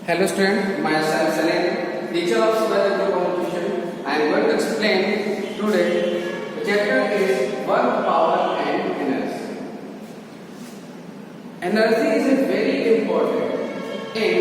Hello student, myself Salim, teacher of Suraj Communication. I am going to explain today the chapter is work, power and energy. Energy is very important in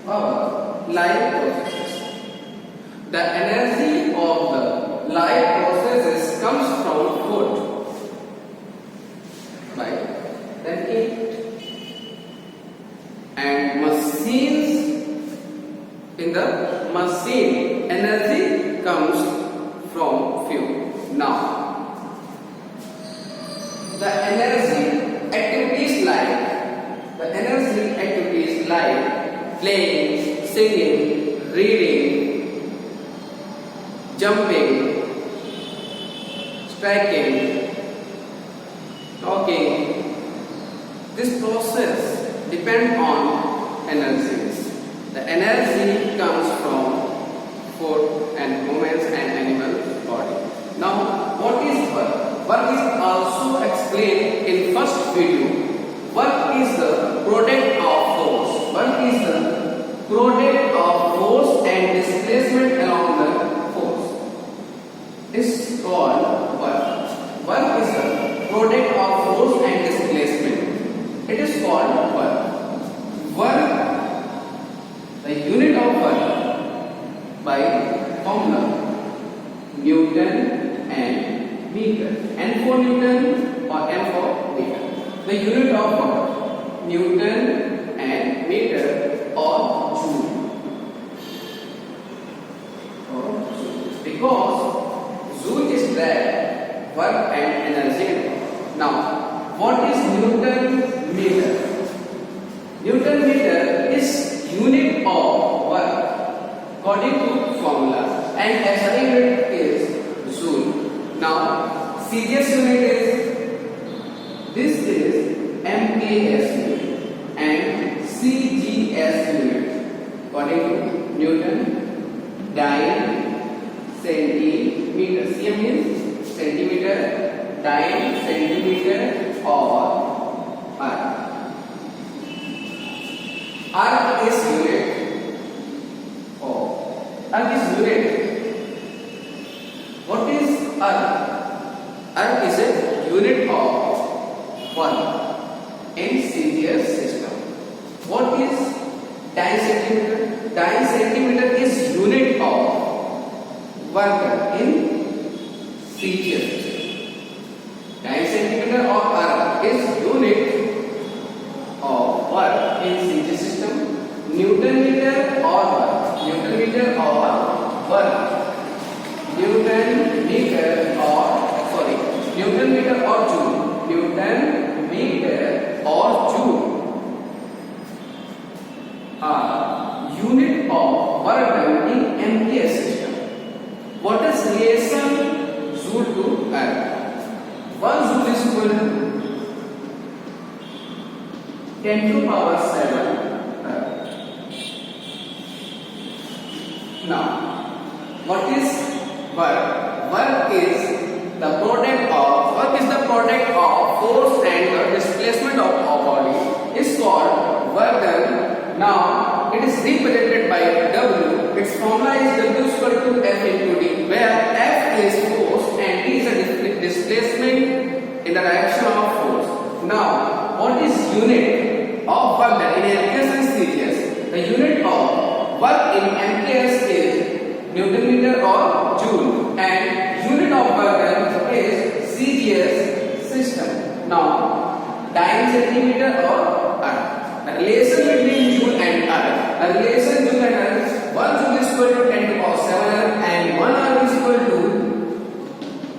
our life processes. The energy of the life processes comes from food, right? Then eat. And machines, in the machine energy comes from fuel. Now the energy activities like playing, singing, reading, jumping, striking, talking, this process depend on energies. The energy comes from food and humans and animal body. Now, what is work? Work is also explained in first video. Work is the product of force. Work is the product of force and displacement along the force. This is called work. Work is the product of force and displacement. It is called work. Work, the unit of work by formula Newton and meter. N for Newton or M for meter. The unit of work Newton and meter or joule. Because joule is that work and energy. Now, what is Newton meter? Newton meter is unit of work according to formula and SI unit is joule. Now CGS unit is MAS unit and CGS unit according to Newton, dyne, centimeter. CM means centimeter, dyne, centimeter or arc. Arc is unit. Arc is unit. What is arc? Arc is a unit of work in CGS system. What is dyne centimeter? Dyne centimeter is unit of work in CGS system. Dyne centimeter or arc is unit of work in CGS system. Newton meter or work. Newton meter or work. Newton meter or joule. Newton meter or joule are unit of work done in MPS system. What is relation joule to arc? 1 joule is equal to 10 to power 7. Now, what is work? Work is the product of force and the displacement of our body is called work done. Now, it is represented by W. Its formula is W is equal to F into D, where F is force and D is a displacement in the direction of force. Now, what is unit of work done in MPS and CGS? The unit of work in MPS is Newton meter or joule and unit of work done is CGS system. Now, dyne centimeter or arc. The relation between joule and arc. The relation joule and arc is 1 joule is equal to 10 to power 7 and 1 arc is equal to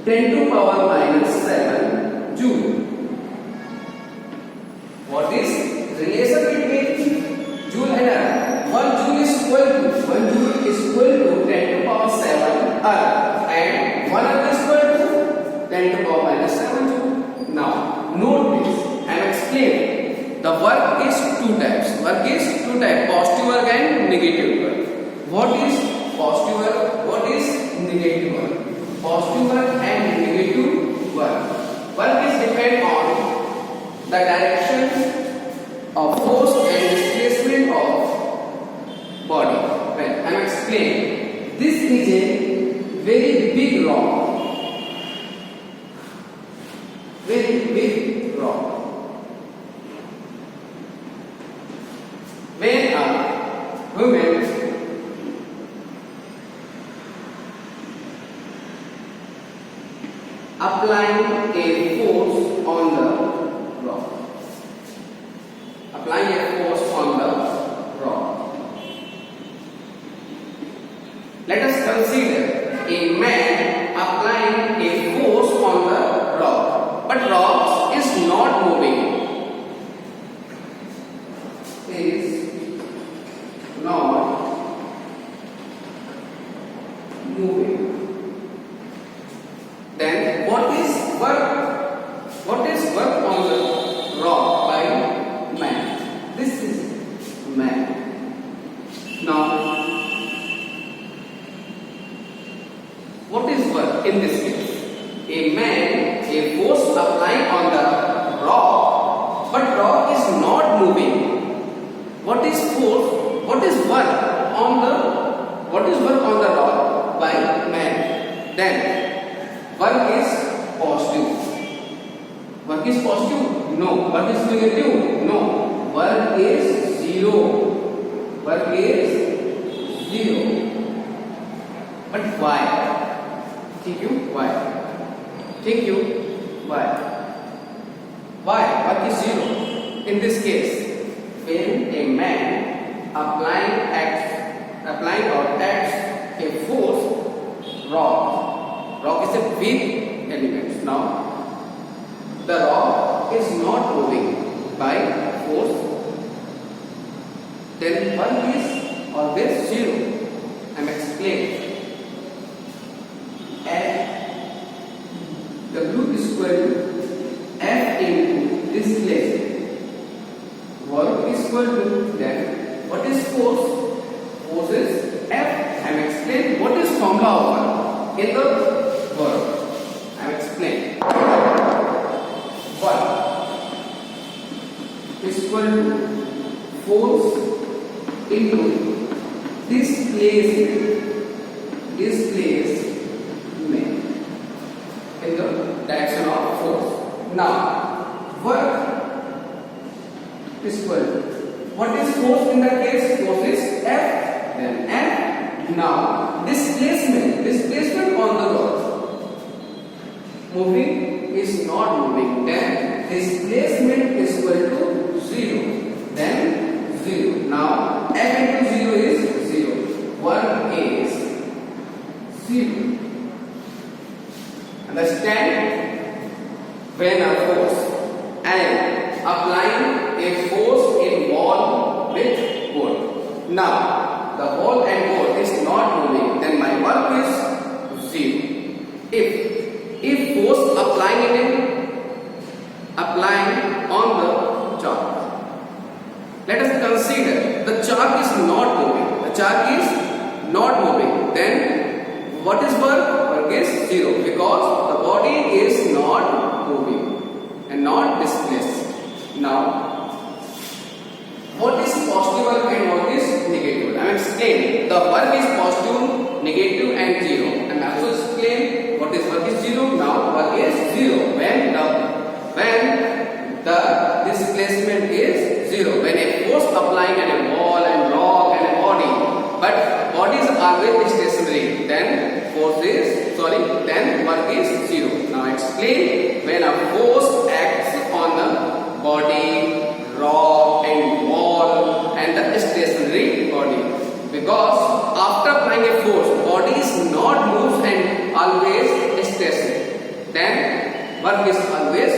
10 to power minus 7 joule. What is relation between joule and arc? 1 joule is equal to 10 to power 7 arc and 1 arc is equal to 10 to power minus 7 joule. Now, note this. I am explaining. The work is two types. Positive work and negative work. What is positive work? What is negative work? Positive work and negative work. Work is depend on the direction of force and displacement of this is a very big rock. Very big rock. When a woman applying a force on the rock. Applying a force on the rock. Let us consider a man applying a force on the rock, but rock is not moving. Is not moving. Then what is work? What is work on the rock by man? This is man. Now, what is work in this case? A man, a force applying on the rock, but rock is not moving. What is force? What is work on the? What is work on the rock by man? Then work is positive. Work is positive? No. Work is negative? No. Work is zero. Work is zero. But why? Thank you. Why? Thank you. Why? Why? Work is zero. In this case, when a man applying or acts a force, rock is a big element. Now, the rock is not moving by force. Then work is always zero. I am explaining. W is equal to F into displacement. Work is equal to then what is force? Force is F. I am explaining what is formula of work in the work. I am explaining. Work is equal to force into displacement in the direction of force. Now, work is equal to what is force in that case? Force is F, then F. Now, displacement on the rock. Moving is not moving. Then displacement is equal to 0. Then 0. Now, F into 0 is 0. Work is 0. Understand? When a force, I am applying a force in ball with ball. Now, the ball and ball is not moving, then my work is 0. If force applying on the chalk, let us consider the chalk is not moving. The chalk is not moving. Then what is work? Work is 0 because the body is not moving and not displaced. Now, what is positive work and what is negative? I am explaining. The work is positive, negative and 0. I am also explain what is work is 0. Now, work is 0 when the displacement is 0. When a force applying at a wall and rock and a body, but body is always stationary, then work is 0. Now explain when a force acts on the body, rock and wall and the stationary body. Because after applying a force, body is not moves and always stationary. Then work is always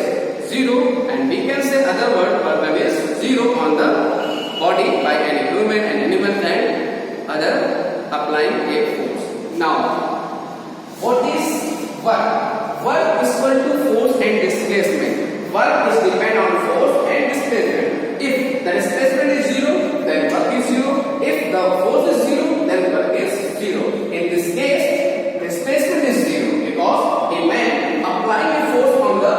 0, and we can say other word work is 0 on the body by any human and animal and other applying a force. Now, what is work? Work is equal to force and displacement. Work is depend on force and displacement. If the displacement is 0, then work is 0. If the force is 0, then work is 0. In this case, displacement is 0 because a man applying a force on the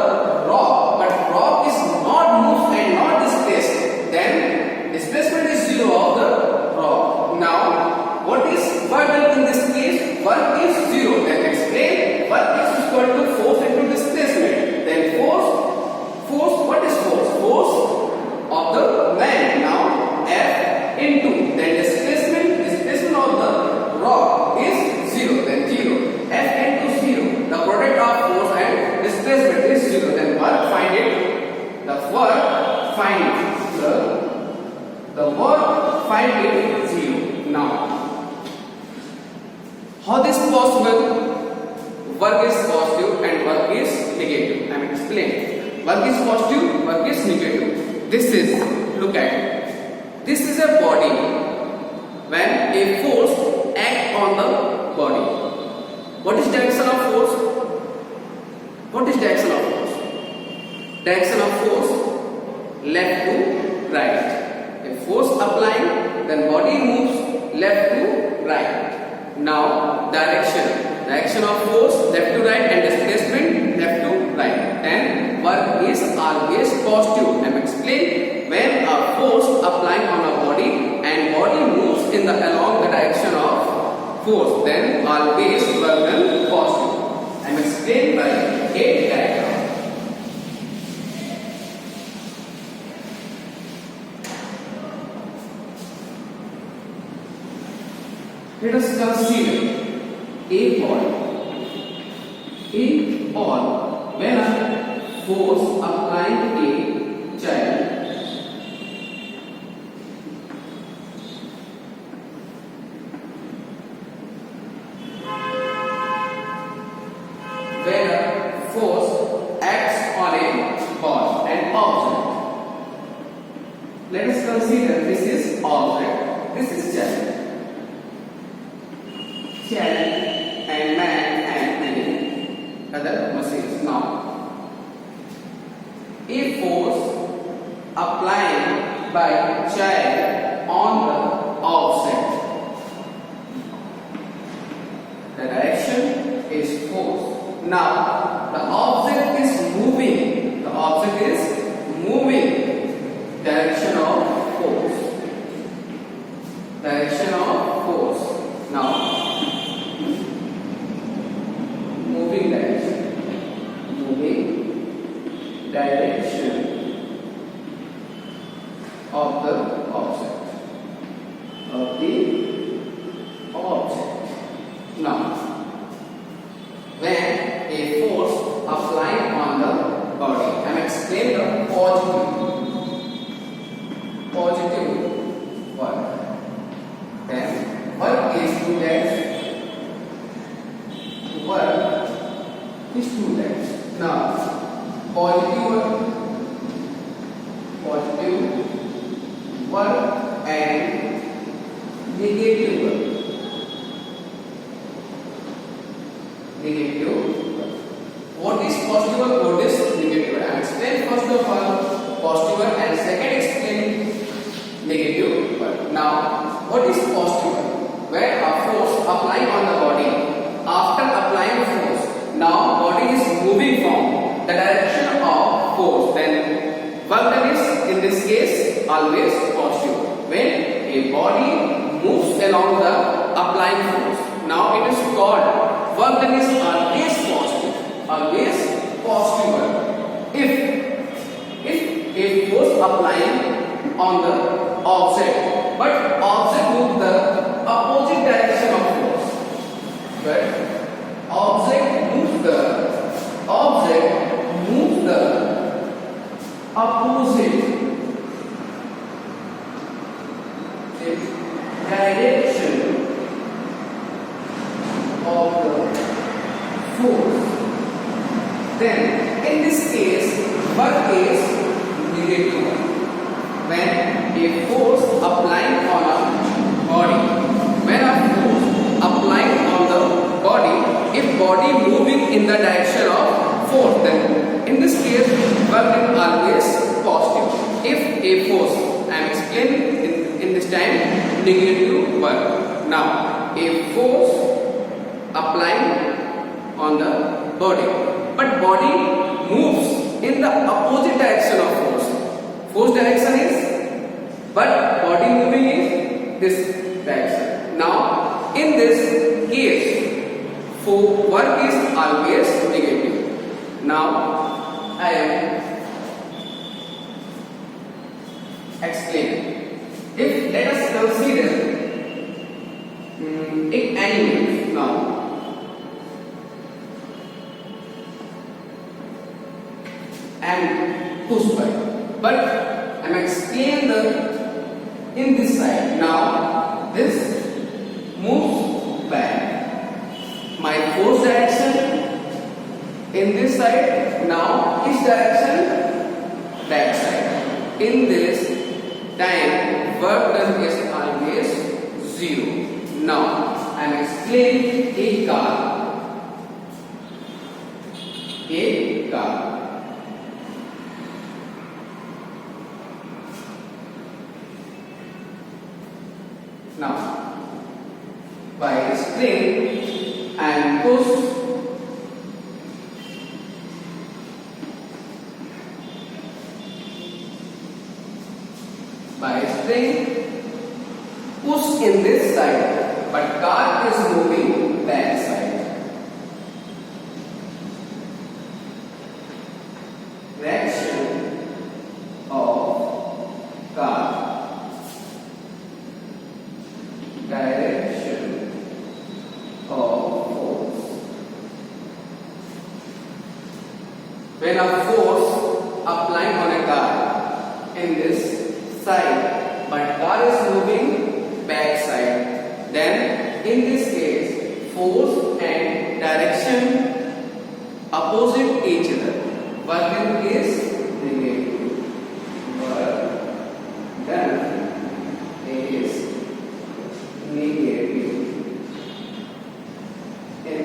rock, but rock is not moved and not displaced. Then displacement is 0 of the rock. Now, what is work in this case? is possible? Work is positive and work is negative. I am explaining. Work is positive, work is negative. This is, look at it. This is a body. When a force acts on the body, what is direction of force? What is direction of force? Direction of force, left to right. If force applying, then body moves left to right. Now direction of force left to right and displacement left to right. Then work is always positive. I am explaining, when a force applying on a body and body moves in the along the direction of force, then always work will positive. I am explaining by a diagram. Let us consider a ball. When a force applying a child acts on a ball and object. Let us consider this is object, this is child. And man and many other machines. Now, a force applied by child on the object, the direction is force. Now, the object is moving. The object is moving. Direction of force. Direction of force. Now, direction of the object. Now, when a force applied on the body, I am explaining the positive work. Then work is to that. Work is to that. Now, positive work and negative work. What is positive work? What is negative work? I will explain first of all positive work and second explain negative work. Now, what is positive work? Where a force applying on the body. After applying force, now body is moving from the direction of force, then work done is in this case always positive. When a body moves along the applying force, now it is called work done is always positive. Always positive work. If a force applying on the object, but object moves the opposite direction of force, right? Object moves the opposite direction of the force, then in this case work is negative. When a force applying on a body, when a force applying on the body, if body moving in the direction of force, then in this case work is always positive. If a force, I am explaining in this time negative work. Now, a force applying on the body, but body moves in the opposite direction of force. Force direction is, but body moving is this direction. Now, in this case, work is always negative. Now, I am explaining. If let us consider an animal now, and pushed by, but I am explaining in this side. Now this moves back In this side, now which direction? Back side. In this time, work done is always 0. Now I am explaining a car. A car. Now, by spring and push in this side, but car is moving that side. Direction of car. Direction of force. When a force applying on a car in this side, but car is moving back side, then in this case force and direction opposite each other. Work done is negative. Work done is negative in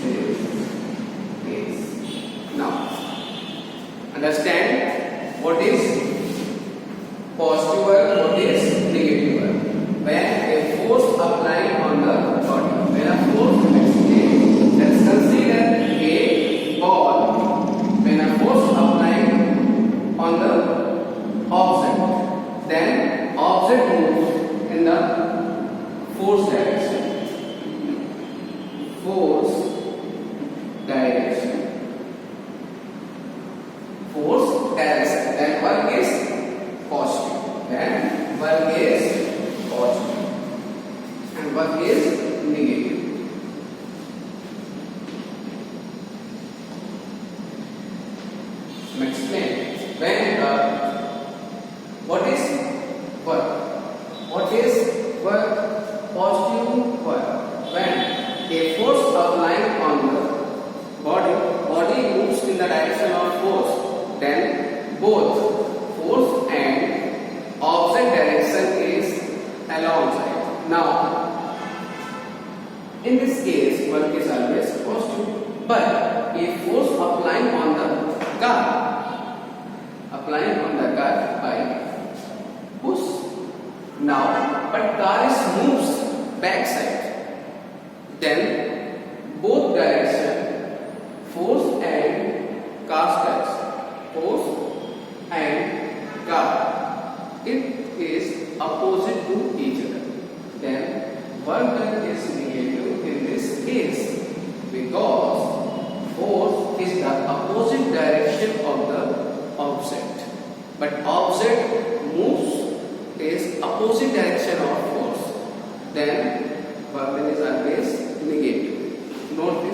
this case. Now understand what is positive work, what is negative work. When a force applying on the body, when a force let's consider a ball. When a force applying on the object, then object moves in the force direction. Force direction. Force direction. Then work is positive. Then work is positive. And work is negative. Explain. When what is work? What is work? Positive work. When a force applying on the body moves in the direction of force, then both force and object direction is alongside. Now, in this case, work is always positive, but a force applying on the car by push. Now, but car is moves back side. Then both direction, force and car direction, force and car, it is opposite to each other. Then work done is negative in this case because force is the opposite direction of the object. But object moves is opposite direction of force. Then work done is always negative. Note